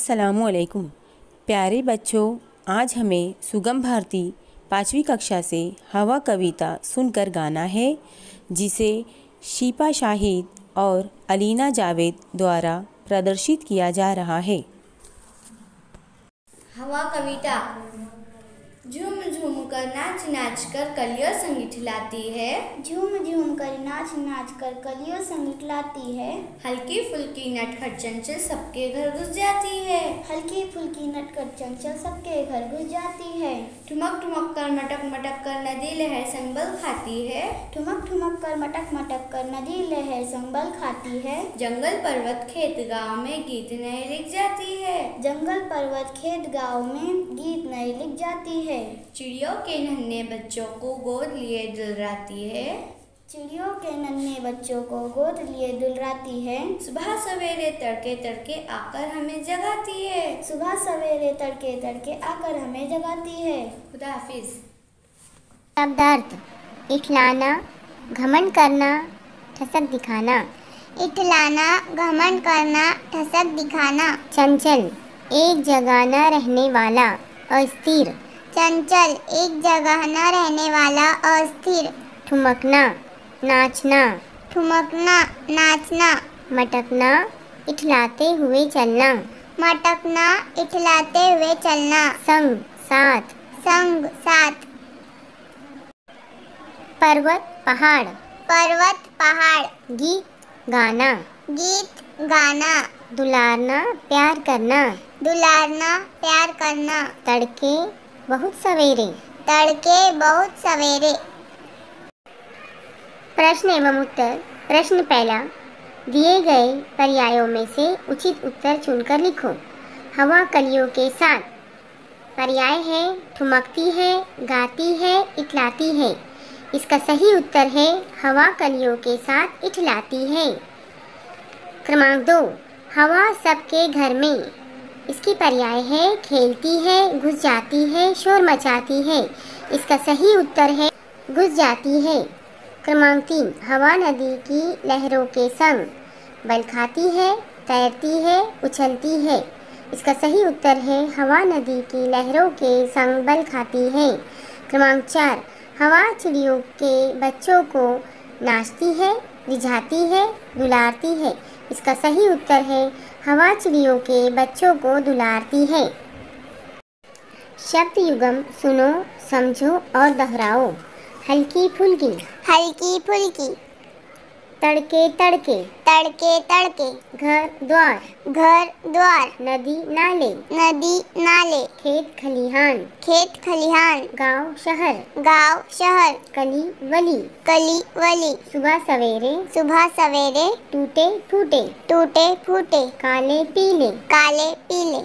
अस्सलामुअलैकुम प्यारे बच्चों, आज हमें सुगम भारती 5वीं कक्षा से हवा कविता सुनकर गाना है, जिसे शिपा शाहिद और अलीना जावेद द्वारा प्रदर्शित किया जा रहा है। हवा कविता। झूम झूम कर नाच नाच कर कलियों संग इठलाती है। झूम झूम कर नाच नाच कर कलियों संग इठलाती है। हल्की फुल्की नटखट चंचल सबके घर घुस जाती है। हल्की फुल्की नटखट चंचल सबके घर घुस जाती है। ठुमक ठुमक कर मटक मटक कर नदी लहर संग बल खाती है। ठुमक ठुमक कर मटक मटक कर नदी लहर संग बल खाती है। जंगल पर्वत खेत गाँव में गीत नए लिख जाती है। जंगल पर्वत खेत गाँव में गीत नए लिख जाती है। चिड़ियों के नन्हे बच्चों को गोद लिए दुलराती है। चिड़ियों के नन्हे बच्चों को गोद लिए दुलराती है। सुबह सवेरे तड़के तड़के आकर हमें जगाती है। सुबह सवेरे तड़के तड़के आकर हमें जगाती है। खुदा हाफिज। शब्दार्थ: इठलाना, घमंड करना, ठसक दिखाना। इठलाना, घमंड करना, ठसक दिखाना। चंचल, एक जगह न रहने वाला, अस्थिर। चंचल, एक जगह न रहने वाला, अस्थिर। ठुमकना, नाचना। ठुमकना, नाचना। मटकना, इठलाते हुए चलना। मटकना, इठलाते हुए चलना। संग, साथ। संग, साथ। पर्वत, पहाड़। पर्वत, पहाड़। गीत, गाना। गीत, गाना। दुलारना, प्यार करना। दुलारना, प्यार करना। तड़के, बहुत सवेरे। तड़के, बहुत सवेरे। प्रश्न एवं उत्तर। प्रश्न पहला, दिए गए पर्यायों में से उचित उत्तर चुनकर लिखो। हवा कलियों के साथ। पर्याय है ठुमकती है, गाती है, इठलाती है। इसका सही उत्तर है हवा कलियों के साथ इठलाती है। क्रमांक 2, हवा सबके घर में। इसकी पर्याय है खेलती है, घुस जाती है, शोर मचाती है। इसका सही उत्तर है घुस जाती है। क्रमांक 3, हवा नदी की लहरों के संग बल खाती है, तैरती है, उछलती है। इसका सही उत्तर है हवा नदी की लहरों के संग बल खाती है। क्रमांक 4, हवा चिड़ियों के बच्चों को नाचती है, रिझाती है, दुलारती है। इसका सही उत्तर है हवा चिड़ियों के बच्चों को दुलारती है। शब्द युगम सुनो, समझो और दोहराओ। हल्की फुल्की। हल्की फुल्की। तड़के तड़के। तड़के तड़के। घर द्वार। घर द्वार। नदी नाले। नदी नाले। खेत खलिहान। खेत खलिहान। गांव शहर। गांव शहर। कली वली। कली वली। सुबह सवेरे। सुबह सवेरे। टूटे फूटे। टूटे फूटे। काले पीले। काले पीले।